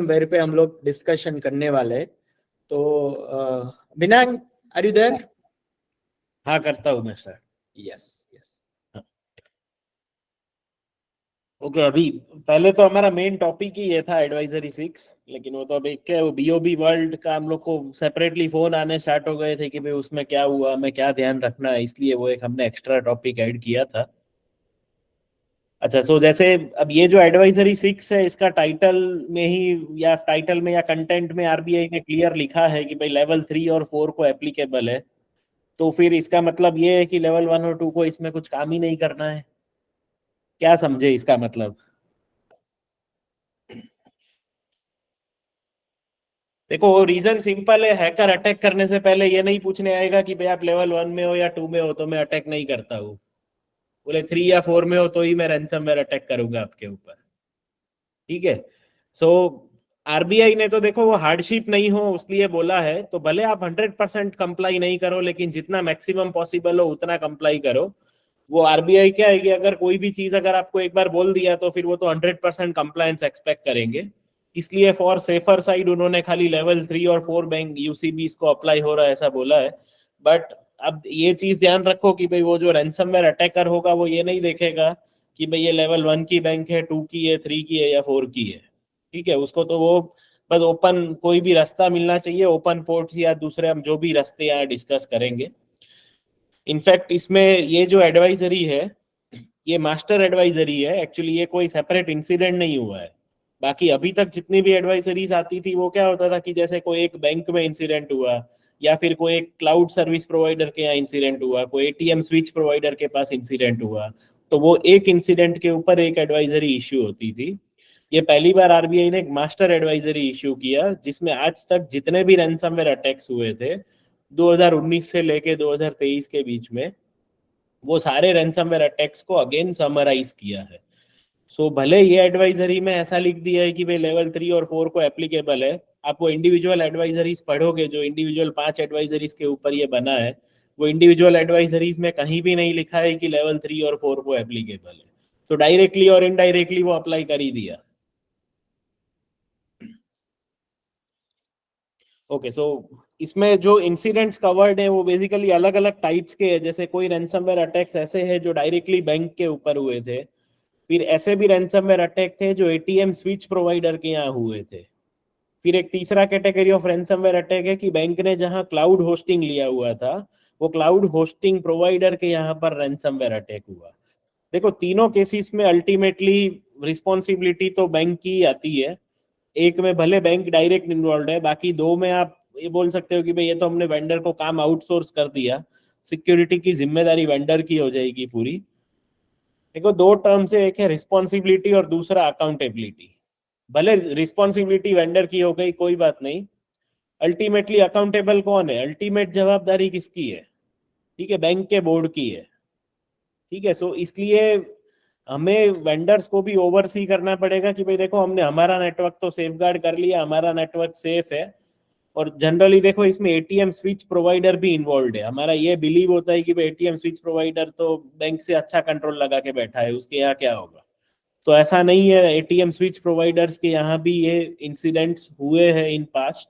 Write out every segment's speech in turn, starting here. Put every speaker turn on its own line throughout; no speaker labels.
Where पे हम लोग डिस्कशन करने वाले हैं। तो बिनांग, आर यू देयर?
हाँ, करता हूँ मैं सर।
Yes yes.
ओके, अभी पहले तो हमारा मेन टॉपिक ही ये था एडवाइजरी 6, लेकिन वो तो अभी क्या, वो बीओबी वर्ल्ड का हम लोग को सेपरेटली फोन आने स्टार्ट हो गए थे कि भाई उसमें क्या हुआ, हमें क्या ध्यान रखना है, इसलिए वो एक हमने एक्स्ट्रा टॉपिक ऐड किया था। अच्छा, सो जैसे अब ये जो एडवाइजरी 6 है, इसका टाइटल में ही या टाइटल में या कंटेंट में आरबीआई ने क्लियर लिखा है कि भाई लेवल 3 और 4 को एप्लीकेबल है। तो फिर इसका मतलब ये है कि लेवल 1 और 2 को इसमें कुछ काम ही नहीं करना है। क्या समझे इसका मतलब? देखो, रीजन सिंपल है। हैकर अटैक करने से पहले ये नहीं पूछने आएगा कि भाई आप लेवल 1 में हो या 2 में हो तो मैं अटैक नहीं करता हूँ। बोले 3 या 4 में हो तो ही मैं रैंसमवेयर अटैक करूंगा आपके ऊपर। ठीक है। सो आरबीआई ने तो देखो वो हार्डशिप नहीं हो उसलिए बोला है, तो भले आप 100% कंप्लाई नहीं करो, लेकिन जितना मैक्सिमम पॉसिबल हो उतना कंप्लाई करो। वो आरबीआई क्या है कि अगर कोई भी चीज अगर आपको एक बार बोल दिया तो फिर वो तो 100% कंप्लायंस एक्सपेक्ट करेंगे। इसलिए फॉर सेफर साइड उन्होंने खाली लेवल 3 और 4 बैंक यूसीबीज को अप्लाई हो रहा है ऐसा बोला है। बट अब ये चीज ध्यान रखो कि भाई वो जो रैंसमवेयर अटैकर होगा वो ये नहीं देखेगा कि भाई ये लेवल 1 की बैंक है, 2 की है, 3 की है या 4 की है। ठीक है, उसको तो वो बस ओपन कोई भी रास्ता मिलना चाहिए, ओपन पोर्ट या दूसरे हम जो भी रास्ते यहाँ डिस्कस करेंगे। इनफैक्ट इसमें ये जो एडवाइजरी है ये मास्टर एडवाइजरी है, एक्चुअली ये कोई सेपरेट इंसिडेंट नहीं हुआ है। बाकी अभी तक जितनी भी एडवाइजरीज आती थी वो क्या होता था कि जैसे कोई एक बैंक में इंसिडेंट हुआ, या फिर कोई एक क्लाउड सर्विस प्रोवाइडर के यहाँ इंसिडेंट हुआ, कोई एटीएम स्विच प्रोवाइडर के पास इंसिडेंट हुआ, तो वो एक इंसिडेंट के ऊपर एक एडवाइजरी इश्यू होती थी। ये पहली बार आरबीआई ने एक मास्टर एडवाइजरी इश्यू किया जिसमें आज तक जितने भी रैंसमवेयर अटैक्स हुए थे 2019 से लेके 2023 के बीच में, वो सारे रैंसमवेयर अटैक्स को अगेन समराइज किया है। सो भले ये एडवाइजरी में ऐसा लिख दिया है कि भाई लेवल 3 और 4 को एप्लीकेबल है, आप वो इंडिविजुअल एडवाइजरीज पढ़ोगे जो इंडिविजुअल 5 एडवाइजरीज के ऊपर ये बना है, वो इंडिविजुअल एडवाइजरीज में कहीं भी नहीं लिखा है कि लेवल 3 और 4 को एप्लीकेबल है। तो डायरेक्टली और इनडायरेक्टली वो अप्लाई कर ही दिया। ओके, सो इसमें जो इंसिडेंट्स कवर्ड है वो बेसिकली अलग अलग टाइप्स के हैं। जैसे कोई रैंसमवेयर अटैक्स ऐसे हैं जो डायरेक्टली बैंक के ऊपर हुए थे, फिर ऐसे भी रैंसमवेयर अटैक थे जो एटीएम स्विच प्रोवाइडर के यहाँ हुए थे। फिर एक तीसरा कैटेगरी ऑफ रैंसमवेयर अटैक है कि बैंक ने जहां क्लाउड होस्टिंग लिया हुआ था वो क्लाउड होस्टिंग प्रोवाइडर के यहाँ पर रैंसमवेयर अटैक हुआ। देखो, तीनों केसेस में अल्टीमेटली रिस्पॉन्सिबिलिटी तो बैंक की आती है। एक में भले बैंक डायरेक्ट इन्वॉल्व है, बाकी दो में आप ये बोल सकते हो कि भाई ये तो हमने वेंडर को काम आउटसोर्स कर दिया, सिक्योरिटी की जिम्मेदारी वेंडर की हो जाएगी पूरी। देखो, दो टर्म से, एक है रिस्पॉन्सिबिलिटी और दूसरा अकाउंटेबिलिटी। भले रिस्पॉन्सिबिलिटी वेंडर की हो गई कोई बात नहीं, अल्टीमेटली अकाउंटेबल कौन है, अल्टीमेट जवाबदारी किसकी है? ठीक है, बैंक के बोर्ड की है। ठीक है, सो इसलिए हमें वेंडर्स को भी ओवरसी करना पड़ेगा कि भाई देखो हमने हमारा नेटवर्क तो सेफगार्ड कर लिया, हमारा नेटवर्क सेफ है। और जनरली देखो इसमें एटीएम स्विच प्रोवाइडर भी इन्वॉल्व है। हमारा ये बिलीव होता है कि भाई एटीएम स्विच प्रोवाइडर तो बैंक से अच्छा कंट्रोल लगा के बैठा है, उसके यहाँ क्या होगा। तो ऐसा नहीं है। एटीएम स्विच प्रोवाइडर्स के यहाँ भी ये इंसिडेंट्स हुए हैं इन पास्ट।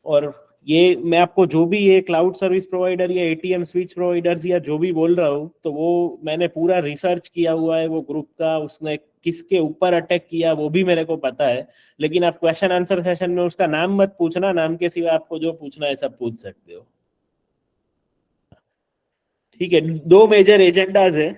और ये मैं आपको जो भी ये क्लाउड सर्विस प्रोवाइडर या एटीएम स्विच प्रोवाइडर्स या जो भी बोल रहा हूँ, तो वो मैंने पूरा रिसर्च किया हुआ है वो ग्रुप का, उसने किसके ऊपर अटैक किया वो भी मेरे को पता है। लेकिन आप क्वेश्चन आंसर सेशन में उसका नाम मत पूछना, नाम के सिवा आपको जो पूछना है सब पूछ सकते हो। ठीक है, दो मेजर एजेंडाज है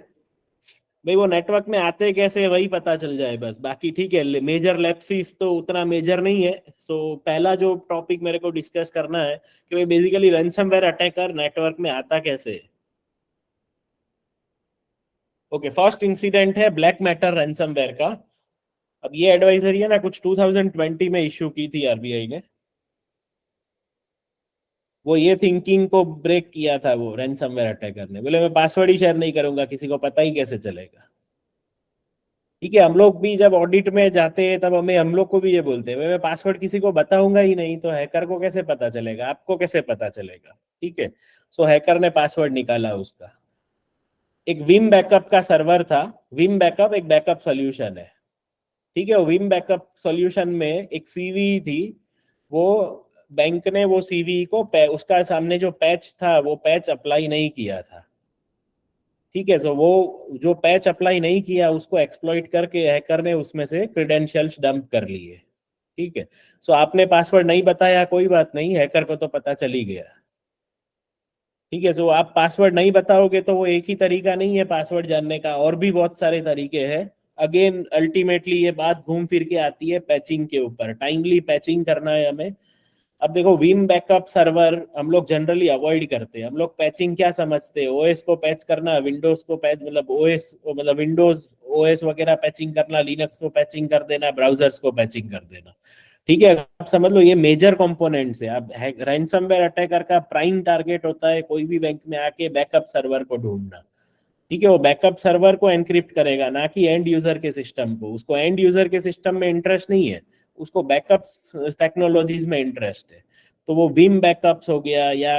भाई, वो नेटवर्क में आते कैसे वही पता चल जाए बस। बाकी ठीक है, मेजर लैप्सिस तो उतना मेजर नहीं है। सो पहला जो टॉपिक मेरे को डिस्कस करना है कि भाई बेसिकली रैंसमवेयर अटैकर नेटवर्क में आता कैसे है। ओके, फर्स्ट इंसिडेंट है ब्लैक मैटर रैंसमवेयर का। अब ये एडवाइजरी है ना, कुछ 2020 में इश्यू की थी आरबीआई ने। वो ये थिंकिंग को ब्रेक किया था वो रैंसमवेयर अटैकर ने, बोले मैं पासवर्ड ही शेयर नहीं करूंगा, किसी को पता ही कैसे चलेगा। ठीक है, हम लोग भी जब ऑडिट में जाते हैं तब हम लोग को भी ये बोलते हैं मैं पासवर्ड किसी को बताऊंगा ही नहीं, तो हैकर को कैसे पता चलेगा, आपको कैसे पता चलेगा। ठीक है, सो हैकर ने पासवर्ड निकाला उसका। एक विम बैकअप का सर्वर था। विम बैकअप एक बैकअप सोल्यूशन है। ठीक है, विम बैकअप सॉल्यूशन में एक सीवी थी, वो बैंक ने वो सीवी को उसका सामने जो पैच था वो पैच अप्लाई नहीं किया था। ठीक है, तो वो जो पैच अप्लाई नहीं किया उसको एक्सप्लॉइट करके हैकर ने उसमें से क्रेडेंशियल्स डंप कर लिए। ठीक है, सो आपने पासवर्ड नहीं बताया, कोई बात नहीं, हैकर को तो पता चल ही गया। ठीक है, सो आप पासवर्ड नहीं बताओगे तो वो एक ही तरीका नहीं है पासवर्ड जानने का, और भी बहुत सारे तरीके हैं। अगेन अल्टीमेटली ये बात घूम फिर के आती है पैचिंग के ऊपर, टाइमली पैचिंग करना है हमें। अब देखो, विम बैकअप सर्वर हम लोग जनरली अवॉइड करते हैं। हम लोग पैचिंग क्या समझते हैं, ओएस को पैच करना, विंडोज को पैच, मतलब ओएस मतलब विंडोज ओएस वगैरह पैचिंग करना, लिनक्स को पैचिंग कर देना, ब्राउजर्स को पैचिंग कर देना। ठीक है, आप समझ लो ये मेजर कंपोनेंट्स है। अब रैंसमवेयर अटैकर का प्राइम टारगेट होता है कोई भी बैंक में आके बैकअप सर्वर को ढूंढना। ठीक है, वो बैकअप सर्वर को एनक्रिप्ट करेगा, ना कि एंड यूजर के सिस्टम को। उसको एंड यूजर के सिस्टम में इंटरेस्ट नहीं है, उसको बैकअप टेक्नोलॉजीज में इंटरेस्ट है। तो वो विम बैकअप्स हो गया, या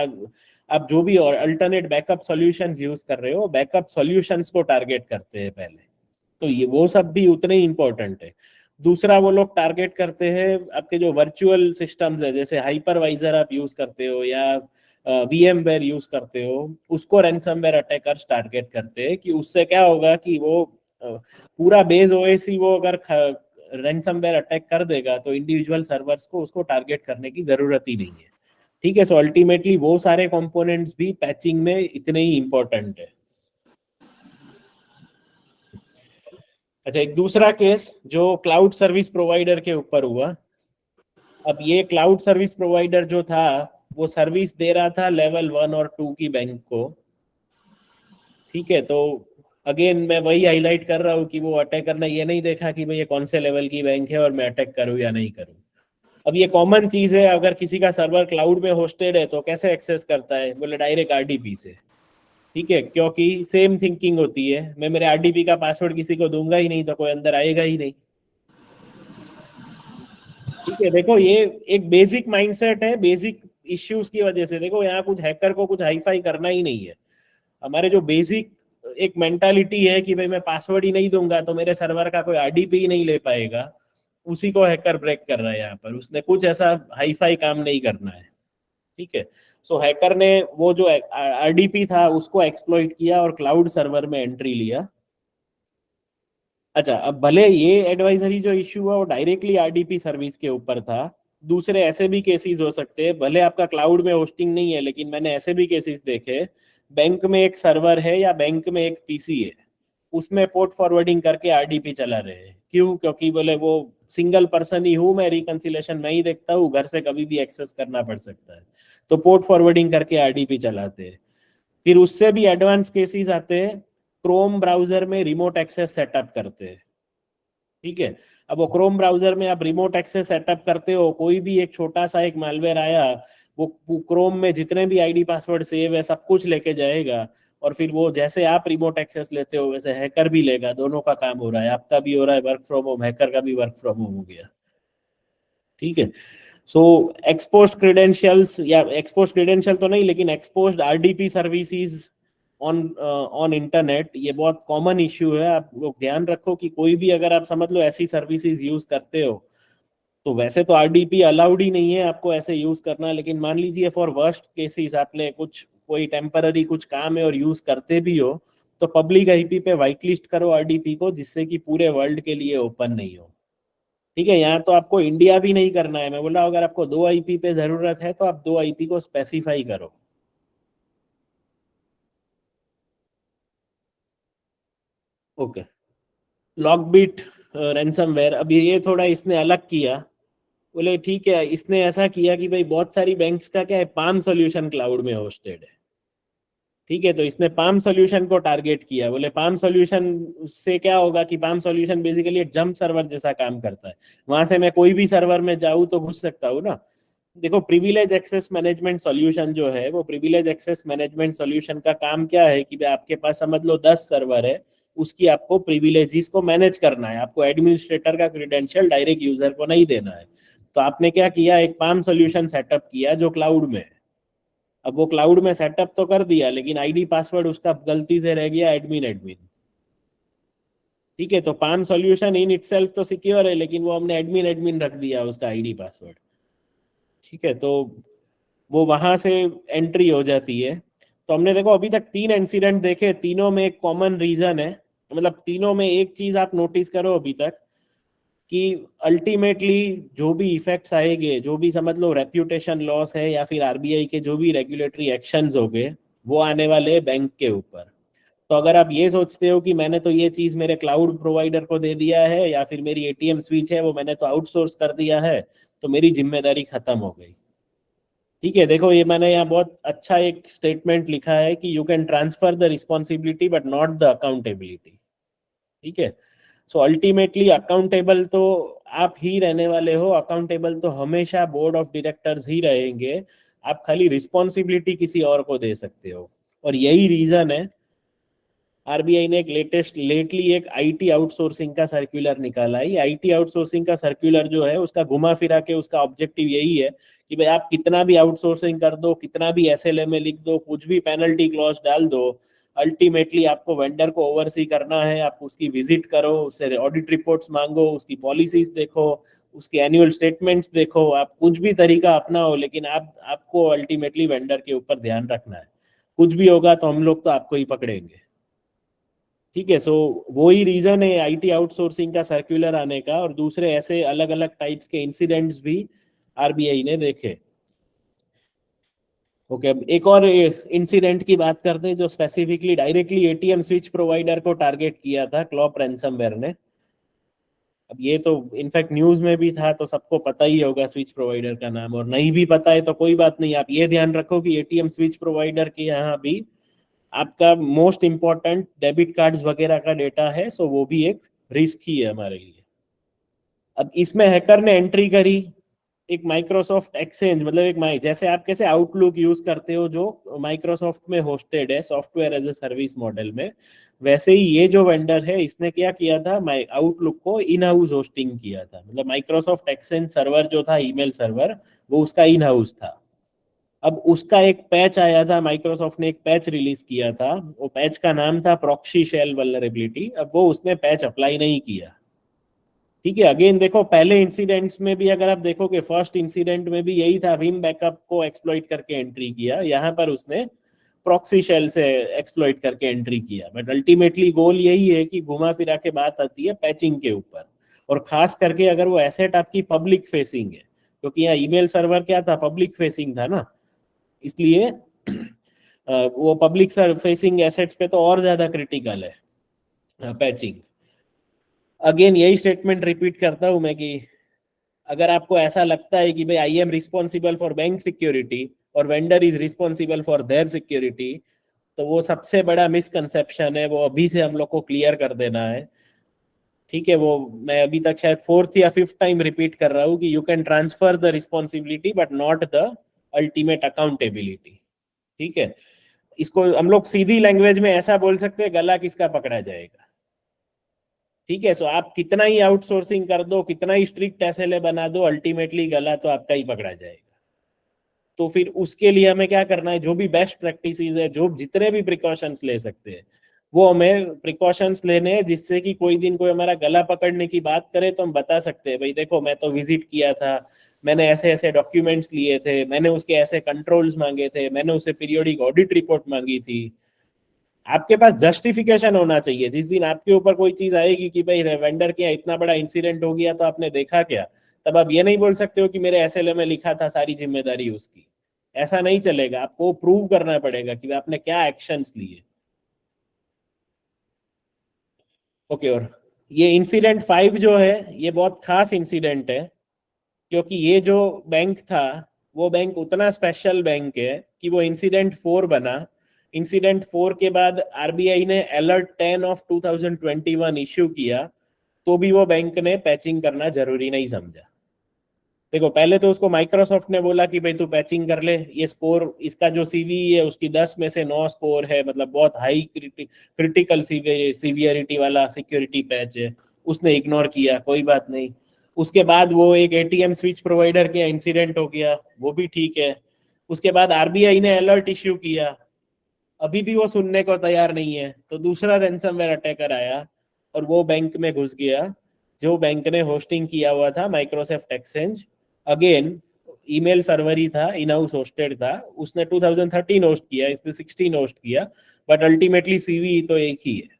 आप जो भी और अल्टरनेट बैकअप सॉल्यूशंस यूज कर रहे हो, बैकअप सॉल्यूशंस को टारगेट करते हैं पहले। तो ये वो सब भी उतने ही इंपॉर्टेंट है। दूसरा, वो लोग टारगेट करते हैं आपके जो वर्चुअल सिस्टम्स है, जैसे हाइपरवाइजर आप यूज करते हो या VMware यूज करते हो, उसको रैंसमवेयर अटैकर्स टारगेट करते हैं। कि उससे क्या होगा कि वो पूरा बेस ओएस ही वो अगर रैंसमवेयर अटैक कर देगा तो इंडिविजुअल सर्वर्स को उसको टारगेट करने की जरूरत ही नहीं है। ठीक है, सो अल्टीमेटली वो सारे कंपोनेंट्स भी पैचिंग में इतने ही इंपॉर्टेंट है। अच्छा, एक दूसरा केस जो क्लाउड सर्विस प्रोवाइडर के ऊपर हुआ। अब ये क्लाउड सर्विस प्रोवाइडर जो था वो सर्विस दे रहा था लेवल 1 और 2 की बैंक को। ठीक है, तो अगेन मैं वही हाईलाइट कर रहा हूँ कि वो अटैकर ने ये नहीं देखा कि भाई ये कौन से लेवल की बैंक है और मैं अटैक करूँ या नहीं करूँ। अब ये कॉमन चीज है, अगर किसी का सर्वर क्लाउड में होस्टेड है तो कैसे एक्सेस करता है, बोले डायरेक्ट RDP से। ठीक है, क्योंकि सेम थिंकिंग होती है, मैं मेरे RDP का पासवर्ड किसी को दूंगा ही नहीं तो कोई अंदर आएगा ही नहीं। ठीक है, देखो ये एक बेसिक माइंडसेट है, बेसिक इश्यूज की वजह से। देखो यहाँ कुछ हैकर को कुछ हाईफाई करना ही नहीं है। हमारे जो बेसिक एक मेंटालिटी है कि भाई मैं पासवर्ड ही नहीं दूंगा तो मेरे सर्वर का कोई RDP ही नहीं ले पाएगा, उसी को हैकर ब्रेक कर रहा है यहाँ पर। उसने कुछ ऐसा हाईफाई काम नहीं करना है। ठीक है, सो हैकर ने वो जो RDP था उसको एक्सप्लॉइट किया और क्लाउड सर्वर में एंट्री लिया। अच्छा, अब भले ये एडवाइजरी जो इश्यू हुआ वो डायरेक्टली RDP सर्विस के ऊपर था, दूसरे ऐसे भी केसेस हो सकते हैं, भले आपका क्लाउड में होस्टिंग नहीं है, लेकिन मैंने ऐसे भी केसेस देखे, बैंक में एक सर्वर है या बैंक में एक PC है, उसमें पोर्ट फॉरवर्डिंग करके RDP चला रहे हैं। क्यों? क्योंकि बोले वो सिंगल पर्सन ही हूं मैं, रिकंसिलेशन मैं ही देखता हूँ, घर से कभी भी एक्सेस करना पड़ सकता है, तो पोर्ट फॉरवर्डिंग करके RDP चलाते हैं। फिर उससे भी एडवांस केसेस आते हैं, क्रोम ब्राउजर में रिमोट एक्सेस सेटअप करते हैं। ठीक है, अब वो क्रोम ब्राउजर में आप रिमोट एक्सेस सेटअप करते हो, कोई भी एक छोटा सा एक मालवेयर आया, वो क्रोम में जितने भी ID पासवर्ड सेव है सब कुछ लेके जाएगा, और फिर वो जैसे आप रिमोट एक्सेस लेते हो वैसे हैकर भी लेगा। दोनों का काम हो रहा है, आपका भी हो रहा है वर्क फ्रॉम होम, हैकर का भी वर्क फ्रॉम होम हो गया। ठीक है, सो एक्सपोज्ड क्रेडेंशियल्स, या एक्सपोज्ड क्रेडेंशियल तो नहीं लेकिन exposed RDP services on on internet, ये बहुत कॉमन इश्यू है। आप लोग ध्यान रखो कि कोई भी अगर आप समझ लो ऐसी सर्विसेज यूज करते हो, तो वैसे तो RDP अलाउड ही नहीं है आपको ऐसे यूज करना, लेकिन मान लीजिए फॉर वर्स्ट केसेस आपने कुछ कोई टेम्पररी कुछ काम है और यूज करते भी हो, तो पब्लिक IP पे व्हाइट लिस्ट करो RDP को, जिससे कि पूरे वर्ल्ड के लिए ओपन नहीं हो। ठीक है, यहाँ तो आपको इंडिया भी नहीं करना है, मैं बोल रहा हूँ अगर आपको 2 IP पे जरूरत है तो आप 2 IP को स्पेसिफाई करो। ओके, लॉकबिट रैंसमवेयर, अब ये थोड़ा इसने अलग किया। बोले ठीक है, इसने ऐसा किया कि भाई बहुत सारी बैंक्स का क्या है, पाम सॉल्यूशन क्लाउड में होस्टेड है। ठीक है, तो इसने पाम सॉल्यूशन को टारगेट किया। बोले पाम सॉल्यूशन से क्या होगा कि पाम सॉल्यूशन बेसिकली एक जंप सर्वर जैसा काम करता है, वहां से मैं कोई भी सर्वर में जाऊँ तो घुस सकता हूँ ना। देखो, प्रिविलेज एक्सेस मैनेजमेंट सॉल्यूशन जो है, वो प्रिविलेज एक्सेस मैनेजमेंट सॉल्यूशन का काम क्या है कि भाई आपके पास समझ लो 10 सर्वर है, उसकी आपको प्रिविलेजेस को मैनेज करना है, आपको एडमिनिस्ट्रेटर का क्रेडेंशियल डायरेक्ट यूजर को नहीं देना है। तो आपने क्या किया, एक पाम सॉल्यूशन सेटअप किया जो क्लाउड में है। अब वो क्लाउड में सेटअप तो कर दिया, लेकिन ID पासवर्ड उसका गलती से रह गया एडमिन एडमिन। ठीक है, तो पाम सॉल्यूशन इन इटसेल्फ तो सिक्योर है, लेकिन वो हमने एडमिन एडमिन रख दिया उसका आईडी पासवर्ड। ठीक है, तो वो वहां से एंट्री हो जाती है। तो हमने देखो अभी तक 3 इंसिडेंट देखे, तीनों में एक कॉमन रीजन है, मतलब तीनों में एक चीज आप नोटिस करो अभी तक कि अल्टीमेटली जो भी इफेक्ट्स आएंगे, जो भी समझ लो रेप्यूटेशन लॉस है या फिर आरबीआई के जो भी रेगुलेटरी एक्शंस हो गए, वो आने वाले हैं बैंक के ऊपर। तो अगर आप ये सोचते हो कि मैंने तो ये चीज मेरे क्लाउड प्रोवाइडर को दे दिया है या फिर मेरी एटीएम स्विच है वो मैंने तो आउटसोर्स कर दिया है, तो मेरी जिम्मेदारी खत्म हो गई। ठीक है, देखो ये मैंने यहाँ बहुत अच्छा एक स्टेटमेंट लिखा है कि you can transfer the responsibility but not the accountability. ठीक है, सो अल्टीमेटली अकाउंटेबल तो आप ही रहने वाले हो, अकाउंटेबल तो हमेशा बोर्ड ऑफ डायरेक्टर्स ही रहेंगे, आप खाली रिस्पॉन्सिबिलिटी किसी और को दे सकते हो। और यही रीजन है आरबीआई ने एक लेटली एक आईटी आउटसोर्सिंग का सर्कुलर निकाला है। ये आईटी आउटसोर्सिंग का सर्कुलर जो है उसका घुमा फिरा के उसका ऑब्जेक्टिव यही है कि भाई आप कितना भी आउटसोर्सिंग कर दो, कितना भी एसएलए में लिख दो, कुछ भी पेनल्टी क्लॉज डाल दो, अल्टीमेटली आपको वेंडर को ओवरसी करना है। आप उसकी विजिट करो, उससे ऑडिट रिपोर्ट्स मांगो, उसकी पॉलिसीज देखो, उसके एनुअल स्टेटमेंट्स देखो, आप कुछ भी तरीका अपनाओ, लेकिन आपको अल्टीमेटली वेंडर के ऊपर ध्यान रखना है। कुछ भी होगा तो हम लोग तो आपको ही पकड़ेंगे। ठीक है, सो वो ही रीजन है आईटी आउटसोर्सिंग का सर्कुलर आने का, और दूसरे ऐसे अलग अलग टाइप्स के इंसिडेंट्स भी आरबीआई ने देखे। ओके, अब एक और इंसिडेंट की बात करते हैं जो specifically directly ATM switch provider को टारगेट किया था क्लॉप रैंसमवेयर ने। अब ये तो इनफैक्ट न्यूज में भी था, तो सबको पता ही होगा स्विच प्रोवाइडर का नाम, और नहीं भी पता है तो कोई बात नहीं, आप ये ध्यान रखो कि एटीएम स्विच प्रोवाइडर के यहाँ भी आपका मोस्ट इंपॉर्टेंट डेबिट कार्ड्स वगैरह का डेटा है, सो वो भी एक रिस्क ही है हमारे लिए। अब इसमें हैकर ने एंट्री करी एक माइक्रोसॉफ्ट एक्सचेंज, मतलब एक जैसे आप कैसे आउटलुक यूज करते हो जो माइक्रोसॉफ्ट में होस्टेड है software as a service model में, वैसे ही ये जो वेंडर है इसने क्या किया था, आउटलुक को इन हाउस होस्टिंग किया था। मतलब माइक्रोसॉफ्ट एक्सचेंज सर्वर जो था ईमेल सर्वर, वो उसका इन हाउस था। अब उसका एक पैच आया था, माइक्रोसॉफ्ट ने एक पैच रिलीज किया था, वो पैच का नाम था प्रॉक्सी शेल वल्नरेबिलिटी। अब वो उसने पैच अप्लाई नहीं किया। ठीक है, अगेन देखो पहले इंसिडेंट्स में भी अगर आप देखोगे, फर्स्ट इंसिडेंट में भी यही था, विम बैकअप को एक्सप्लॉइट करके एंट्री किया, यहाँ पर उसने प्रॉक्सी शेल से एक्सप्लॉइट करके एंट्री किया। बट अल्टीमेटली गोल यही है कि घुमा फिरा के बात आती है पैचिंग के ऊपर, और खास करके अगर वो एसेट आपकी पब्लिक फेसिंग है, क्योंकि यहाँ ईमेल सर्वर क्या था, पब्लिक फेसिंग था ना, इसलिए वो पब्लिक फेसिंग एसेट्स पे तो और ज्यादा क्रिटिकल है पैचिंग। अगेन यही स्टेटमेंट रिपीट करता हूं मैं कि अगर आपको ऐसा लगता है कि भाई I am responsible for bank security और vendor is responsible for their security, तो वो सबसे बड़ा मिसकंसेप्शन है, वो अभी से हम लोग को क्लियर कर देना है। ठीक है, वो मैं अभी तक शायद 4th या 5th टाइम रिपीट कर रहा हूँ कि you can transfer the responsibility but not the ultimate accountability. ठीक है, इसको हम लोग सीधी लैंग्वेज में ऐसा बोल सकते हैं, गला किसका पकड़ा जाएगा। ठीक है, सो आप कितना ही आउटसोर्सिंग कर दो, कितना ही स्ट्रिक्ट एसएलए बना दो, अल्टीमेटली गला तो आपका ही पकड़ा जाएगा। तो फिर उसके लिए हमें क्या करना है, जो भी बेस्ट प्रैक्टिसेस है, जो जितने भी प्रिकॉशंस ले सकते हैं वो हमें प्रिकॉशंस लेने हैं, जिससे कि कोई दिन कोई हमारा गला पकड़ने की बात करे तो हम बता सकते हैं भाई देखो मैं तो विजिट किया था, मैंने ऐसे ऐसे डॉक्यूमेंट्स लिए थे, मैंने उसके ऐसे कंट्रोल्स मांगे थे, मैंने उससे पीरियोडिक ऑडिट रिपोर्ट मांगी थी। आपके पास जस्टिफिकेशन होना चाहिए। जिस दिन आपके ऊपर कोई चीज आएगी कि भाई वेंडर के इतना बड़ा इंसिडेंट हो गया तो आपने देखा क्या, तब आप ये नहीं बोल सकते हो कि मेरे एसएलए में लिखा था सारी जिम्मेदारी उसकी। ऐसा नहीं चलेगा, आपको प्रूव करना पड़ेगा कि आपने क्या एक्शंस लिए। ओके, और ये इंसिडेंट 5 जो है ये बहुत खास इंसिडेंट है, क्योंकि ये जो बैंक था वो बैंक उतना स्पेशल बैंक है कि वो इंसिडेंट 4 बना। इंसिडेंट 4 के बाद आरबीआई ने अलर्ट 10 ऑफ 2021 इश्यू किया, तो भी वो बैंक ने पैचिंग करना जरूरी नहीं समझा। देखो पहले तो उसको माइक्रोसॉफ्ट ने बोला कि भाई तू पैचिंग कर ले, ये स्कोर इसका जो सीवी है उसकी 10 में से 9 स्कोर है, मतलब बहुत हाई क्रिटिकल सीवियरिटी वाला सिक्योरिटी पैच है। उसने इग्नोर किया, कोई बात नहीं। उसके बाद वो एक एटीएम स्विच प्रोवाइडर के इंसिडेंट हो गया, वो भी ठीक है। उसके बाद आरबीआई ने अलर्ट इश्यू किया, अभी भी वो सुनने को तैयार नहीं है, तो दूसरा रैंसमवेयर अटैकर आया। और वो बैंक में घुस गया जो बैंक ने होस्टिंग किया हुआ था Microsoft Exchange. Again email server ही था, इन हाउस होस्टेड था, उसने 2013 होस्ट किया, इसने 16 होस्ट किया, बट अल्टीमेटली सीवी तो एक ही है।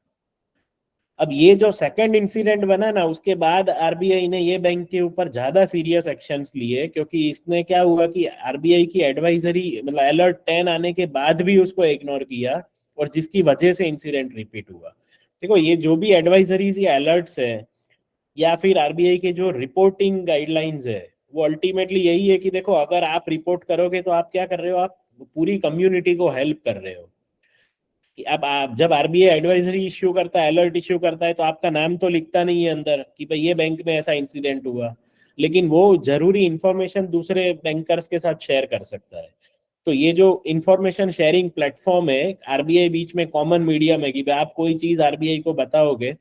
अब ये जो सेकंड इंसिडेंट बना ना, उसके बाद आरबीआई ने ये बैंक के ऊपर ज्यादा सीरियस एक्शंस लिए, क्योंकि इसने क्या हुआ कि आरबीआई की एडवाइजरी मतलब अलर्ट 10 आने के बाद भी उसको इग्नोर किया, और जिसकी वजह से इंसिडेंट रिपीट हुआ। देखो ये जो भी एडवाइजरीज या अलर्ट्स है या फिर आरबीआई के जो रिपोर्टिंग गाइडलाइंस है, वो अल्टीमेटली यही है कि देखो अगर आप रिपोर्ट करोगे तो आप क्या कर रहे हो, आप पूरी कम्युनिटी को हेल्प कर रहे हो। कि अब आप जब आरबीआई एडवाइजरी इश्यू करता है, अलर्ट इश्यू करता है, तो आपका नाम तो लिखता नहीं है अंदर कि भाई ये बैंक में ऐसा इंसिडेंट हुआ, लेकिन वो जरूरी इंफॉर्मेशन दूसरे बैंकर्स के साथ शेयर कर सकता है। तो ये जो इंफॉर्मेशन शेयरिंग प्लेटफॉर्म है आरबीआई बीच में कॉमन मीडियम है कि भाई आप कोई चीज आरबीआई को बताओगे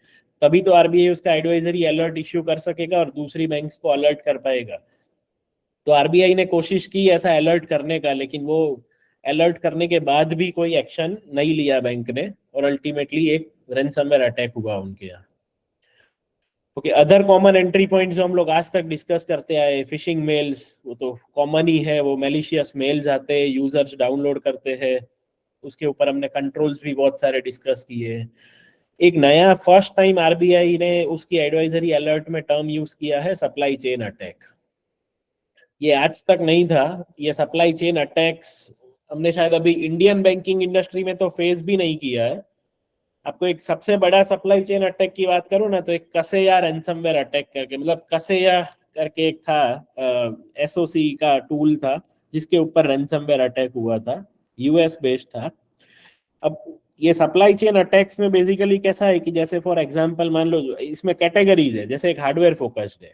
तभी तो आरबीआई उसका एडवाइजरी अलर्ट इश्यू कर सकेगा और दूसरी बैंक्स को अलर्ट कर पाएगा। तो आरबीआई ने कोशिश की ऐसा अलर्ट करने का, लेकिन वो अलर्ट करने के बाद भी कोई एक्शन नहीं लिया बैंक ने, और अल्टीमेटली एक रैनसमवेयर अटैक हुआ उनके यहाँ। Okay, other common entry point जो हम लोग आज तक डिस्कस करते आए, फिशिंग मेल्स, वो तो कॉमन ही है, वो मेलिशियस मेल्स आते हैं, यूजर्स डाउनलोड करते हैं, उसके ऊपर हमने कंट्रोल्स भी बहुत सारे डिस्कस किए। एक नया फर्स्ट टाइम आरबीआई ने उसकी एडवाइजरी अलर्ट में टर्म यूज किया है, सप्लाई चेन अटैक। ये आज तक नहीं था, ये सप्लाई चेन अटैक्स हमने शायद अभी इंडियन बैंकिंग इंडस्ट्री में तो फेस भी नहीं किया है। आपको एक सबसे बड़ा सप्लाई चेन अटैक की बात करूं ना, तो एक कसेया रैनसमवेयर अटैक करके, मतलब कसेया करके एक था, एसओसी का टूल था जिसके ऊपर रैनसमवेयर अटैक हुआ था, यूएस बेस्ड था। अब ये सप्लाई चेन अटैक्स में बेसिकली कैसा है कि जैसे फॉर एग्जांपल मान लो इसमें कैटेगरीज है, जैसे एक हार्डवेयर फोकस्ड है।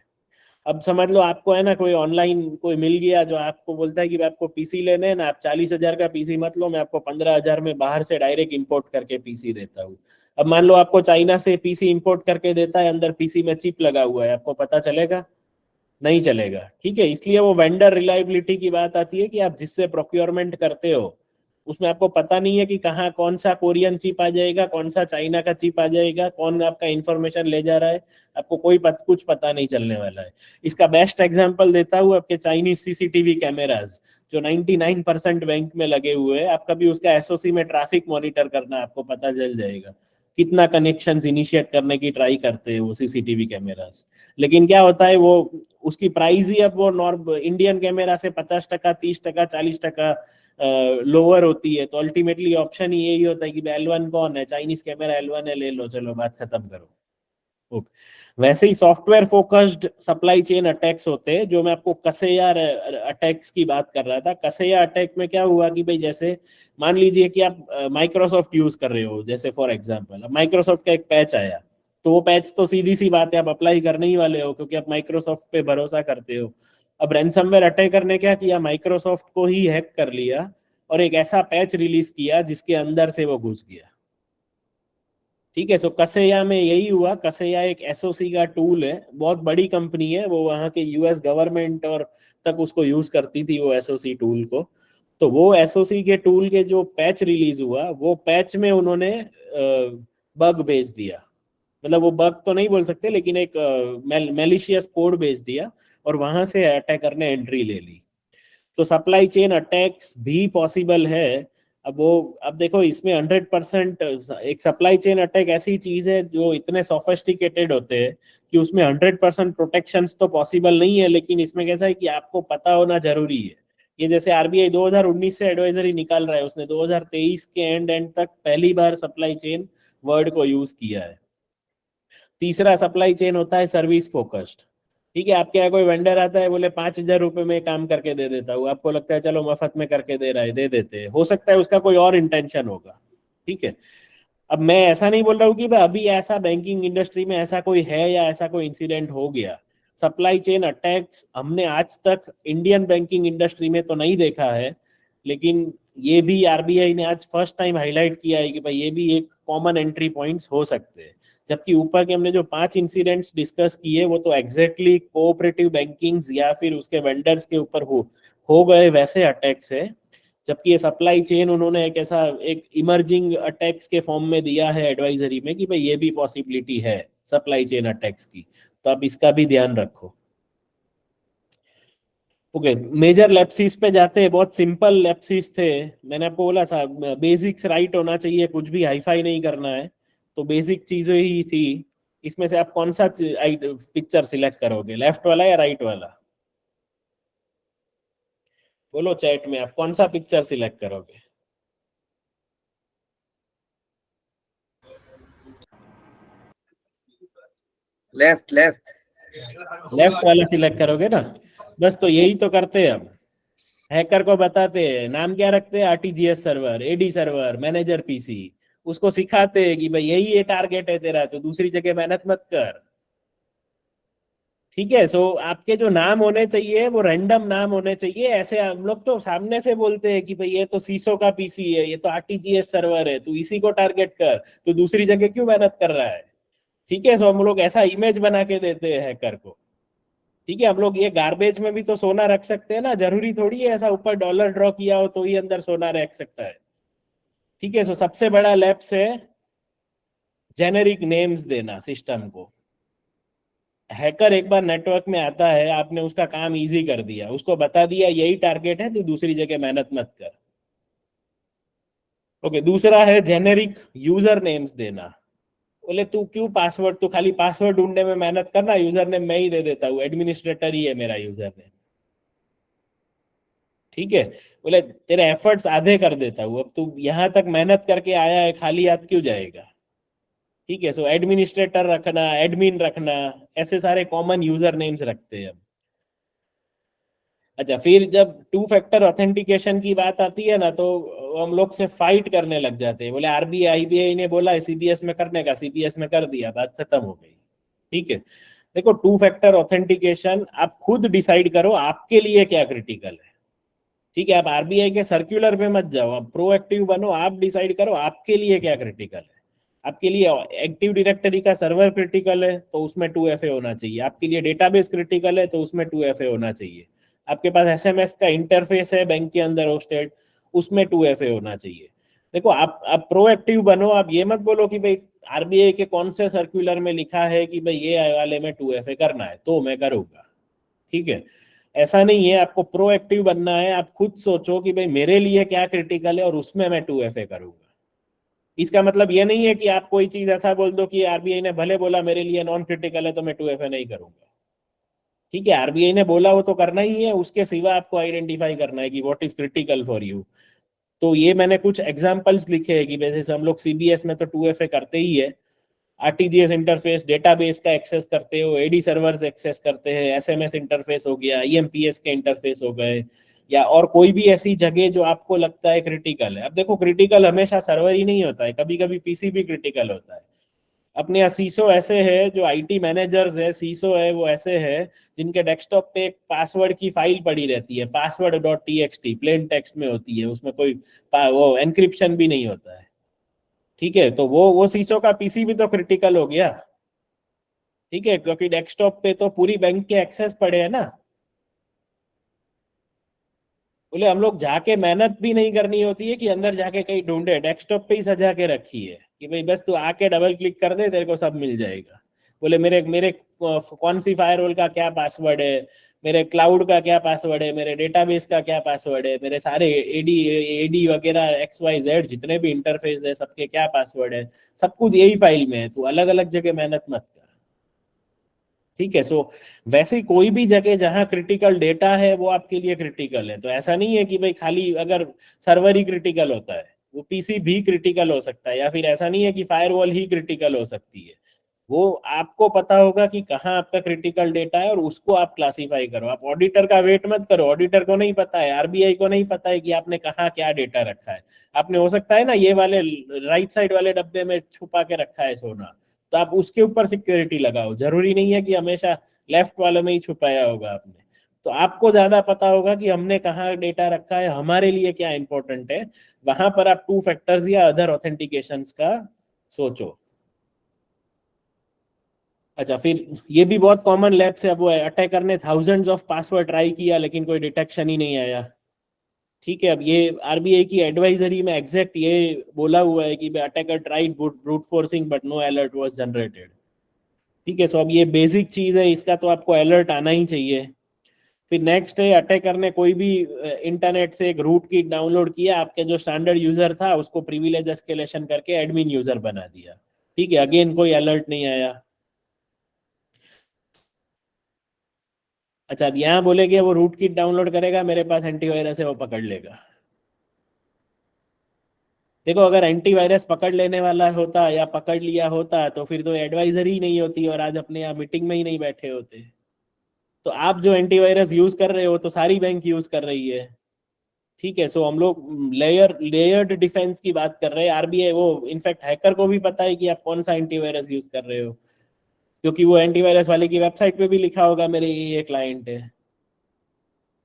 अब समझ लो आपको है ना कोई ऑनलाइन कोई मिल गया जो आपको बोलता है कि आपको पीसी लेने हैं ना, आप 40,000 का पीसी मत लो, मैं आपको 15,000 में बाहर से डायरेक्ट इंपोर्ट करके पीसी देता हूँ। अब मान लो आपको चाइना से पीसी इंपोर्ट करके देता है, अंदर पीसी में चिप लगा हुआ है, आपको पता चलेगा? नहीं चलेगा। ठीक है, इसलिए वो वेंडर रिलायबिलिटी की बात आती है कि आप जिससे प्रोक्योरमेंट करते हो उसमें आपको पता नहीं है कि कहाँ कौन सा कोरियन चिप आ जाएगा, कौन सा चाइना का चिप आ जाएगा, कौन आपका इंफॉर्मेशन ले जा रहा है, आपको कुछ पता नहीं चलने वाला है। इसका बेस्ट एग्जांपल देता हूँ, आपके चाइनीज सीसीटीवी कैमरास जो 99% बैंक में लगे हुए हैं, आप कभी उसका एसओसी में ट्रैफिक मॉनिटर करना, आपको पता चल जाएगा कितना कनेक्शंस इनिशिएट करने की ट्राई करते हैं वो सीसीटीवी कैमरास। लेकिन क्या होता है, वो उसकी प्राइस ही अब वो नॉर्म इंडियन कैमरा से 50%, 30%, 40% लोअर होती है। तो अल्टीमेटली ऑप्शन ही यही होता है कि L1 कौन है, चाइनीज कैमरा L1 है, ले लो, चलो बात खत्म करो। ओके, वैसे ही software focused supply chain attacks होते हैं, जो मैं आपको कसेया अटैक्स की बात कर रहा था। कसेया अटैक में क्या हुआ कि भाई जैसे मान लीजिए कि आप माइक्रोसॉफ्ट यूज कर रहे हो, जैसे फॉर एग्जांपल अब माइक्रोसॉफ्ट का एक पैच आया, तो वो पैच तो सीधी सी बात है आप अप्लाई करने ही वाले हो, क्योंकि आप माइक्रोसॉफ्ट पे भरोसा करते हो। अब रैनसमवेयर अटैकर ने क्या किया, माइक्रोसॉफ्ट को ही हैक कर लिया और एक ऐसा पैच रिलीज किया जिसके अंदर से वो घुस गया। ठीक है, सो कसेया में यही हुआ। कसेया एक एसओसी का टूल है, बहुत बड़ी कंपनी है, वो वहाँ के यूएस गवर्नमेंट और तक उसको यूज करती थी वो एसओसी टूल को। तो वो एसओसी के टूल के जो पैच रिलीज हुआ, वो पैच में उन्होंने बग भेज दिया, मतलब वो बग तो नहीं बोल सकते, लेकिन एक मैलिशियस कोड भेज दिया, और वहां से अटैकर ने एंट्री ले ली। तो सप्लाई चेन अटैक्स भी पॉसिबल है। अब देखो इसमें 100% एक सप्लाई चेन अटैक ऐसी चीज है जो इतने सोफिस्टिकेटेड होते हैं कि उसमें 100% प्रोटेक्शन तो पॉसिबल नहीं है, लेकिन इसमें कैसा है कि आपको पता होना जरूरी है। ये जैसे आरबीआई 2019 से एडवाइजरी निकाल रहा है, उसने 2023 के एंड तक पहली बार सप्लाई चेन वर्ड को यूज किया है। तीसरा सप्लाई चेन होता है सर्विस फोकस्ड। ठीक है, आपके यहाँ कोई वेंडर आता है, बोले 5,000 रुपए में काम करके दे देता हूँ, आपको लगता है चलो मफत में करके दे रहा है, दे देते हैं, हो सकता है उसका कोई और इंटेंशन होगा। ठीक है, अब मैं ऐसा नहीं बोल रहा हूँ कि भाई अभी ऐसा बैंकिंग इंडस्ट्री में ऐसा कोई है या ऐसा कोई इंसिडेंट हो गया। सप्लाई चेन अटैक्स हमने आज तक इंडियन बैंकिंग इंडस्ट्री में तो नहीं देखा है, लेकिन ये भी आरबीआई ने आज फर्स्ट टाइम हाईलाइट किया है कि भाई ये भी एक कॉमन एंट्री पॉइंट्स हो सकते हैं। जबकि ऊपर के हमने जो 5 इंसिडेंट्स डिस्कस किए वो तो एग्जैक्टली कोऑपरेटिव बैंकिंग या फिर उसके वेंडर्स के ऊपर हो गए वैसे अटैक्स है, जबकि ये सप्लाई चेन उन्होंने एक ऐसा एक इमर्जिंग अटैक्स के फॉर्म में दिया है एडवाइजरी में कि भाई ये भी पॉसिबिलिटी है सप्लाई चेन अटैक्स की, तो आप इसका भी ध्यान रखो। ओके, मेजर लैप्सिस पे जाते हैं, बहुत सिंपल लैप्सिस थे। मैंने आपको बोला था बेसिक्स राइट होना चाहिए, कुछ भी हाईफाई नहीं करना है, तो बेसिक चीजें ही थी। इसमें से आप कौन सा पिक्चर सिलेक्ट करोगे, लेफ्ट वाला या राइट वाला? बोलो चैट में, आप कौन सा पिक्चर सिलेक्ट करोगे?
लेफ्ट लेफ्ट
लेफ्ट वाला सिलेक्ट करोगे ना? बस तो यही तो करते हैं हम। हैकर को बताते हैं नाम क्या रखते हैं, RTGS server, AD server, manager PC. उसको सिखाते हैं कि भाई यही ये टारगेट है तेरा, तो दूसरी जगह मेहनत मत कर। ठीक है, सो आपके जो नाम होने चाहिए वो रैंडम नाम होने चाहिए। ऐसे हम लोग तो सामने से बोलते हैं कि भाई ये तो सीसो का पीसी है, ये तो आरटीजीएस सर्वर है, तू इसी को टारगेट कर, तो दूसरी जगह क्यों मेहनत कर रहा है? ठीक है, सो हम लोग ऐसा इमेज बना के देते हैं हैकर को। ठीक है, हम लोग ये गार्बेज में भी तो सोना रख सकते हैं ना, जरूरी थोड़ी है ऐसा ऊपर डॉलर ड्रॉ किया हो तो ही अंदर सोना रख सकता है। ठीक है, सो सबसे बड़ा लैप्स है जेनेरिक नेम्स देना सिस्टम को। हैकर एक बार नेटवर्क में आता है, आपने उसका काम इजी कर दिया, उसको बता दिया यही टारगेट है, तो दूसरी जगह मेहनत मत कर। ओके, दूसरा है जेनेरिक यूजर नेम्स देना। बोले तू क्यों पासवर्ड, तू खाली पासवर्ड ढूंढने में मेहनत करना, यूजर नेम मैं ही दे देता हूँ, एडमिनिस्ट्रेटर ही है मेरा यूजर नेम। ठीक है, बोले तेरे एफर्ट्स आधे कर देता हूँ, अब तू यहां तक मेहनत करके आया है, खाली हाथ क्यों जाएगा? ठीक है, सो एडमिनिस्ट्रेटर रखना, एडमिन रखना, ऐसे सारे कॉमन यूजर नेम्स रखते हैं। अच्छा, फिर जब टू फैक्टर ऑथेंटिकेशन की बात आती है ना, तो हम लोग से फाइट करने लग जाते हैं। बोले आरबीआई आईबीआई ने बोला सीबीएस में करने का, सीबीएस में कर दिया, बात खत्म हो गई। ठीक है, देखो टू फैक्टर ऑथेंटिकेशन आप खुद डिसाइड करो आपके लिए क्या क्रिटिकल है। ठीक है, आप आरबीआई के सर्कुलर पे मत जाओ, आप प्रोएक्टिव बनो, आप डिसाइड करो आपके लिए क्या क्रिटिकल है। आपके लिए एक्टिव डायरेक्टरी का सर्वर क्रिटिकल है तो उसमें 2FA होना चाहिए, आपके लिए डेटाबेस क्रिटिकल है तो उसमें 2FA होना चाहिए, आपके पास एसएमएस का इंटरफेस है बैंक के अंदर होस्टेड, उसमें 2FA होना चाहिए। देखो आप प्रोएक्टिव बनो, आप ये मत बोलो कि भाई आरबीआई के कौन से सर्कुलर में लिखा है कि भाई ये वाले में 2FA करना है तो मैं करूंगा। ठीक है, ऐसा नहीं है, आपको प्रोएक्टिव बनना है। आप खुद सोचो कि भाई मेरे लिए क्या क्रिटिकल है और उसमें मैं 2FA करूंगा। इसका मतलब ये नहीं है कि आप कोई चीज ऐसा बोल दो कि आरबीआई ने भले बोला मेरे लिए नॉन क्रिटिकल है तो मैं 2FA नहीं करूंगा। ठीक है, आरबीआई ने बोला वो तो करना ही है, उसके सिवा आपको आइडेंटिफाई करना है कि what is critical for you. तो ये मैंने कुछ एग्जांपल्स लिखे हैं कि जैसे हम लोग सीबीएस में तो 2FA करते ही है, आरटीजीएस इंटरफेस डेटाबेस का एक्सेस करते हो, एडी सर्वर्स एक्सेस करते हैं, एसएमएस इंटरफेस हो गया, ईएमपीएस के इंटरफेस हो गए, या और कोई भी ऐसी जगह जो आपको लगता है क्रिटिकल है। अब देखो क्रिटिकल हमेशा सर्वर ही नहीं होता है, कभी कभी पीसी भी क्रिटिकल होता है। अपने यहाँ सीसो ऐसे है, जो आईटी मैनेजर्स है, सीसो है, वो ऐसे है जिनके डेस्कटॉप पे एक पासवर्ड की फाइल पड़ी रहती है, password dot TXT plain text में होती है, उसमें कोई वो एनक्रिप्शन भी नहीं होता है। ठीक है, तो वो सीसो का पीसी भी तो क्रिटिकल हो गया। ठीक है, क्योंकि डेस्कटॉप पे तो पूरी बैंक के एक्सेस पड़े हैं ना। बोले हम लोग जाके मेहनत भी नहीं करनी होती है कि अंदर जाके कहीं ढूंढे, डेस्कटॉप पे ही सजा के रखी है कि भाई बस तू आके डबल क्लिक कर दे, तेरे को सब मिल जाएगा। बोले मेरे मेरे कौन सी फायरवॉल का क्या पासवर्ड है, मेरे क्लाउड का क्या पासवर्ड है, मेरे डेटाबेस का क्या पासवर्ड है, मेरे सारे एडी एडी वगैरह XYZ जितने भी इंटरफेस है सबके क्या पासवर्ड है, सब कुछ यही फाइल में है, तू अलग अलग जगह मेहनत मत कर। ठीक है, सो वैसे कोई भी जगह जहां क्रिटिकल डेटा है वो आपके लिए क्रिटिकल है। तो ऐसा नहीं है कि भाई खाली अगर सर्वर ही क्रिटिकल होता है, वो पीसी भी क्रिटिकल हो सकता है, या फिर ऐसा नहीं है कि फायरवॉल ही क्रिटिकल हो सकती है। वो आपको पता होगा कि कहाँ आपका क्रिटिकल डेटा है और उसको आप क्लासिफाई करो। आप ऑडिटर का वेट मत करो, ऑडिटर को नहीं पता है, आरबीआई को नहीं पता है कि आपने कहाँ क्या डेटा रखा है। आपने हो सकता है ना ये वाले राइट साइड वाले डब्बे में छुपा के रखा है सोना, तो आप उसके ऊपर सिक्योरिटी लगाओ, जरूरी नहीं है कि हमेशा लेफ्ट वाले में ही छुपाया होगा आपने। तो आपको ज्यादा पता होगा कि हमने कहाँ डेटा रखा है, हमारे लिए क्या इंपॉर्टेंट है, वहां पर आप टू फैक्टर्स या अदर ऑथेंटिकेशंस का सोचो। अच्छा, फिर ये भी बहुत कॉमन लैब से अब वो अटैकर ने थाउजेंड्स ऑफ पासवर्ड ट्राई किया लेकिन कोई डिटेक्शन ही नहीं आया। ठीक है, अब ये आरबीआई की एडवाइजरी में एग्जैक्ट ये बोला हुआ है कि attacker tried brute forcing but no alert was generated. ठीक है, सो अब ये बेसिक चीज है, इसका तो आपको अलर्ट आना ही चाहिए। फिर नेक्स्ट है, अटैकर ने कोई भी इंटरनेट से एक रूट की डाउनलोड किया, आपके जो स्टैंडर्ड यूजर था उसको प्रिविलेज एस्केलेशन करके एडमिन यूजर बना दिया। ठीक है, अगेन कोई अलर्ट नहीं आया। अच्छा, अब यहाँ बोलेगे वो रूट किट डाउनलोड करेगा, मेरे पास एंटीवायरस है, वो पकड़ लेगा। देखो, अगर एंटीवायरस पकड़ लेने वाला होता या पकड़ लिया होता तो फिर तो एडवाइजरी ही नहीं होती और आज अपने यहाँ मीटिंग में ही नहीं बैठे होते। तो आप जो एंटीवायरस यूज कर रहे हो तो सारी बैंक यूज कर रही है। ठीक है, सो हम लोग लेयर्ड डिफेंस की बात कर रहे हैं। आरबीआई वो इनफैक्ट हैकर को भी पता है कि आप कौन सा एंटीवायरस यूज कर रहे हो, क्योंकि वो एंटीवायरस वाले की वेबसाइट पे भी लिखा होगा मेरे ये क्लाइंट है।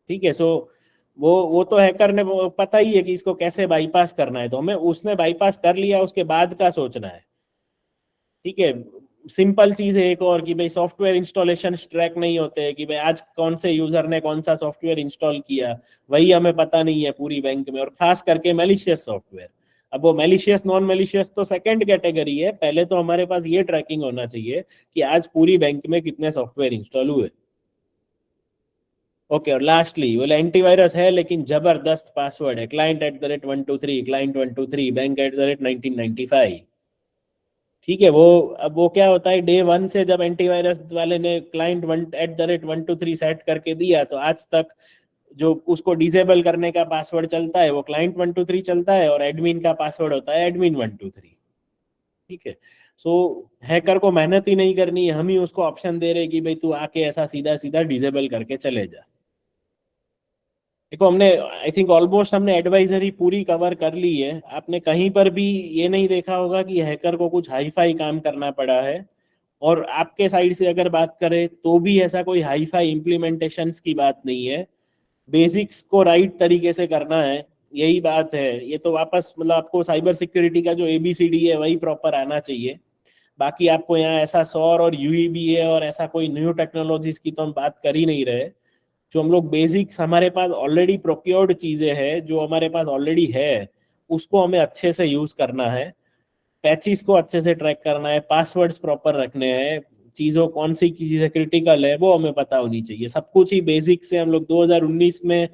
ठीक है, सो वो तो हैकर ने पता ही है कि इसको कैसे बाईपास करना है, तो हमें उसने बाईपास कर लिया उसके बाद का सोचना है। ठीक है, सिंपल चीज है एक और कि भाई सॉफ्टवेयर इंस्टॉलेशन ट्रैक नहीं होते हैं कि भाई आज कौन से यूजर ने कौन सा सॉफ्टवेयर इंस्टॉल किया, वही हमें पता नहीं है पूरी बैंक में, और खास करके मैलिशियस सॉफ्टवेयर। अब वो मैलिशियस नॉन मैलिशियस तो सेकंड कैटेगरी है, पहले तो हमारे पास ये ट्रैकिंग होना चाहिए कि आज पूरी बैंक में कितने सॉफ्टवेयर इंस्टॉल हुए। ओके, और लास्टली बोले एंटीवायरस है लेकिन जबरदस्त पासवर्ड है, client@123, client123, bank@1995। ठीक है, वो अब वो क्या होता है, डे 1 से जब एंटीवायरस वाले ने client@123 सेट करके दिया तो आज तक जो उसको डिसेबल करने का पासवर्ड चलता है वो client123 चलता है, और एडमिन का पासवर्ड होता है admin123। ठीक है, सो हैकर को मेहनत ही नहीं करनी है, हम ही उसको ऑप्शन दे रहे कि भाई तू आके ऐसा सीधा सीधा डिसेबल करके चले जा। देखो, हमने आई थिंक ऑलमोस्ट हमने एडवाइजरी पूरी कवर कर ली है। आपने कहीं पर भी ये नहीं देखा होगा कि हैकर को कुछ हाई फाई काम करना पड़ा है, और आपके साइड से अगर बात करें तो भी ऐसा कोई हाई फाई इम्प्लीमेंटेशंस की बात नहीं है। बेसिक्स को राइट तरीके से करना है, यही बात है। ये तो वापस मतलब आपको साइबर सिक्योरिटी का जो ABCD है वही प्रॉपर आना चाहिए। बाकी आपको यहाँ ऐसा सौर और UEBA और ऐसा कोई न्यू टेक्नोलॉजीज की तो हम बात कर ही नहीं रहे। जो हम लोग बेसिक्स हमारे पास ऑलरेडी प्रोक्योर्ड चीजें हैं, जो हमारे पास ऑलरेडी है, उसको हमें अच्छे से यूज करना है। पैचेस को अच्छे से ट्रैक करना है, पासवर्ड्स प्रॉपर रखने हैं, चीजों कौन सी चीजें क्रिटिकल है वो हमें पता होनी चाहिए। सब कुछ ही बेसिक से हम लोग 2019 में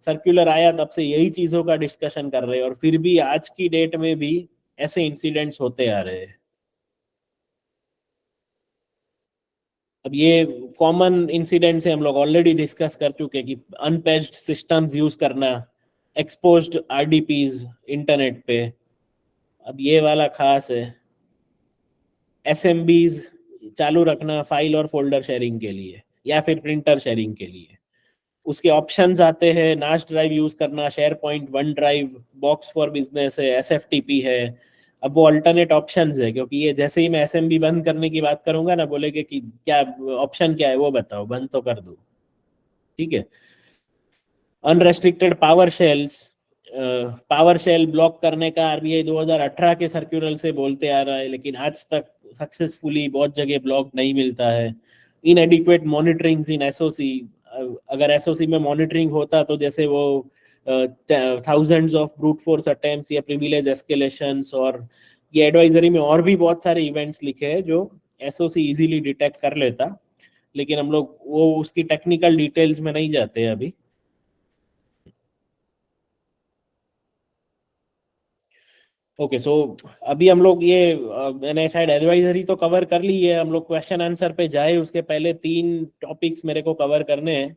सर्कुलर आया तब से यही चीजों का डिस्कशन कर रहे हैं, और फिर भी आज की डेट में भी ऐसे इंसिडेंट्स होते आ रहे हैं। अब ये कॉमन इंसिडेंट से हम लोग ऑलरेडी डिस्कस कर चुके कि अनपैच्ड सिस्टम्स यूज करना, एक्सपोज्ड RDPs इंटरनेट पे। अब ये वाला खास है, SMBs चालू रखना फाइल और फोल्डर शेयरिंग के लिए या फिर प्रिंटर शेयरिंग के लिए। उसके ऑप्शंस आते हैं, नाश ड्राइव यूज करना, share point, one drive, box for business है, SFTP है। अब वो अल्टरनेट ऑप्शंस है, क्योंकि ये जैसे ही मैं SMB बंद करने की बात करूंगा ना, बोलेगे कि क्या ऑप्शन क्या है वो बताओ, बंद तो कर दो। ठीक है, unrestricted power shells, power shell block करने का आरबीआई 2018 के सर्कुलर से बोलते आ रहा है, लेकिन आज तक सक्सेसफुली बहुत जगह ब्लॉक नहीं मिलता है। इनएडिक्वेट मॉनिटरिंग इन एसओसी, अगर एसओसी में मॉनिटरिंग होता तो जैसे वो thousands of brute force attempts या प्रिविलेज एस्केलेशंस, और ये एडवाइजरी में और भी बहुत सारे इवेंट्स लिखे हैं जो एसओसी इजीली डिटेक्ट कर लेता, लेकिन हम लोग वो उसकी टेक्निकल डिटेल्स में नहीं जाते अभी। ओके, सो अभी हम लोग ये मैंने शायद एडवाइजरी तो कवर कर ली है, हम लोग क्वेश्चन आंसर पे जाए उसके पहले 3 टॉपिक्स मेरे को कवर करने हैं।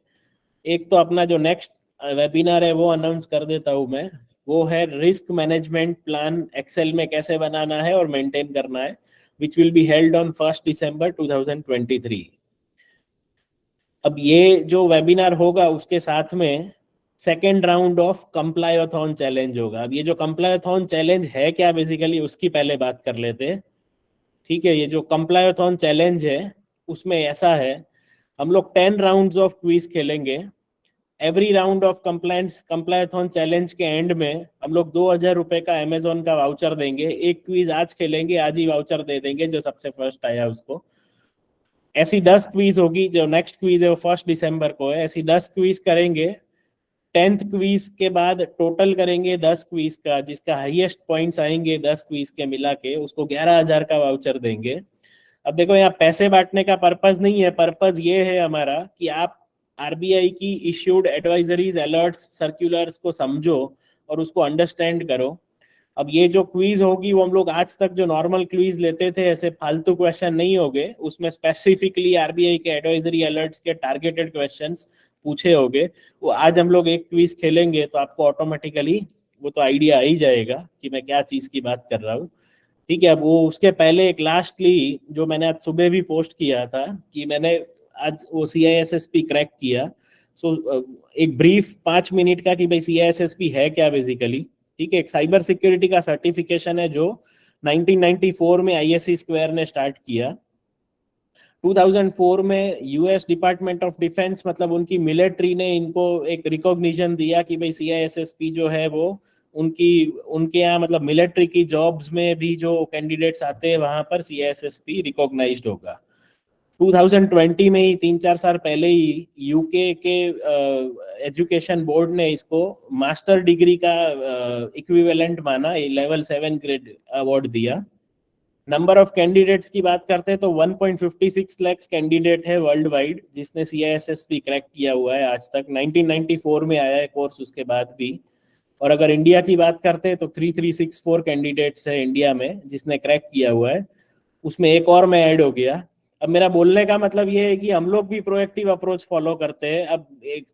एक तो अपना जो नेक्स्ट वेबिनार है वो अनाउंस कर देता हूँ मैं, वो है रिस्क मैनेजमेंट प्लान एक्सेल में कैसे बनाना है और मेंटेन करना है, which will be held on 1 दिसंबर 2023। अब ये जो वेबिनार होगा उसके साथ में सेकेंड राउंड ऑफ कंप्लायथॉन चैलेंज होगा। अब ये जो कंप्लायथॉन चैलेंज है क्या बेसिकली, उसकी पहले बात कर लेते हैं। ठीक है, ये जो कंप्लायथॉन चैलेंज है उसमें ऐसा है, हम लोग 10 राउंड्स ऑफ क्विज खेलेंगे। एवरी राउंड ऑफ कंप्लायथॉन चैलेंज के एंड में हम लोग 2000 रुपए का अमेजोन का वाउचर देंगे। एक क्विज आज खेलेंगे, आज ही वाउचर दे देंगे जो सबसे फर्स्ट आया उसको। ऐसी 10 क्विज होगी, जो नेक्स्ट क्विज है वो 1 दिसंबर को है, ऐसी 10 क्विज करेंगे। 10th क्वीज के बाद टोटल करेंगे 10 क्वीज का, जिसका हाईएस्ट पॉइंट्स आएंगे 10 क्वीज के मिला के, उसको 11,000 का वाउचर देंगे। अब देखो यहाँ पैसे बांटने का पर्पस नहीं है, पर्पस ये है हमारा कि आप आरबीआई की इश्यूड एडवाइजरीज, अलर्ट्स, सर्कुलर्स को समझो और उसको अंडरस्टैंड करो। अब ये जो क्वीज होगी वो हम लोग आज तक जो नॉर्मल क्वीज लेते थे, ऐसे फालतू क्वेश्चन नहीं होंगे, उसमें स्पेसिफिकली आरबीआई के एडवाइजरी अलर्ट्स के टारगेटेड क्वेश्चंस पूछे होंगे। वो आज हम लोग एक क्वीज खेलेंगे तो आपको ऑटोमेटिकली वो तो आइडिया आ ही जाएगा कि मैं क्या चीज की बात कर रहा हूँ, ठीक है। अब वो उसके पहले एक लास्टली जो मैंने आज सुबह भी पोस्ट किया था कि मैंने आज वो CISSP क्रैक किया। सो एक ब्रीफ 5 मिनट का कि भाई CISSP है क्या बेसिकली, ठीक है। एक साइबर सिक्योरिटी का सर्टिफिकेशन है जो 1994 में ISC स्क्वायर ने स्टार्ट किया। 2004 में US डिपार्टमेंट ऑफ डिफेंस, मतलब उनकी मिलिट्री ने इनको एक रिकॉग्निशन दिया कि भाई CISSP जो है वो उनके यहाँ मतलब मिलिट्री की जॉब्स में भी जो कैंडिडेट्स आते हैं वहां पर CISSP रिकॉग्नाइज्ड होगा। 2020 में ही 3-4 साल पहले ही यूके के एजुकेशन बोर्ड ने इसको मास्टर डिग्री का इक्विवेलेंट माना, लेवल 7 ग्रेड अवार्ड दिया। नंबर ऑफ कैंडिडेट्स की बात करते हैं तो 1.56 लाख कैंडिडेट है वर्ल्ड वाइड जिसने CISSP क्रैक किया हुआ है आज तक। 1994 में आया है कोर्स, उसके बाद भी। और अगर इंडिया की बात करते हैं तो 3364 कैंडिडेट्स है इंडिया में जिसने क्रैक किया हुआ है, उसमें एक और मैं ऐड हो गया। अब मेरा बोलने का मतलब ये है कि हम लोग भी प्रोएक्टिव अप्रोच फॉलो करते हैं। अब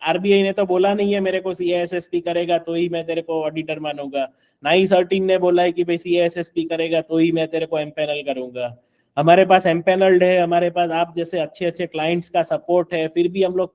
आरबीआई ने तो बोला नहीं है मेरे को CISSP करेगा तो ही मैं तेरे को ऑडिटर मानूंगा, ना ही 13 ने बोला है कि भाई CISSP करेगा तो ही मैं तेरे को एमपैनल करूंगा। हमारे पास एमपैनल्ड है, हमारे पास आप जैसे अच्छे अच्छे क्लाइंट्स का सपोर्ट है, फिर भी हम लोग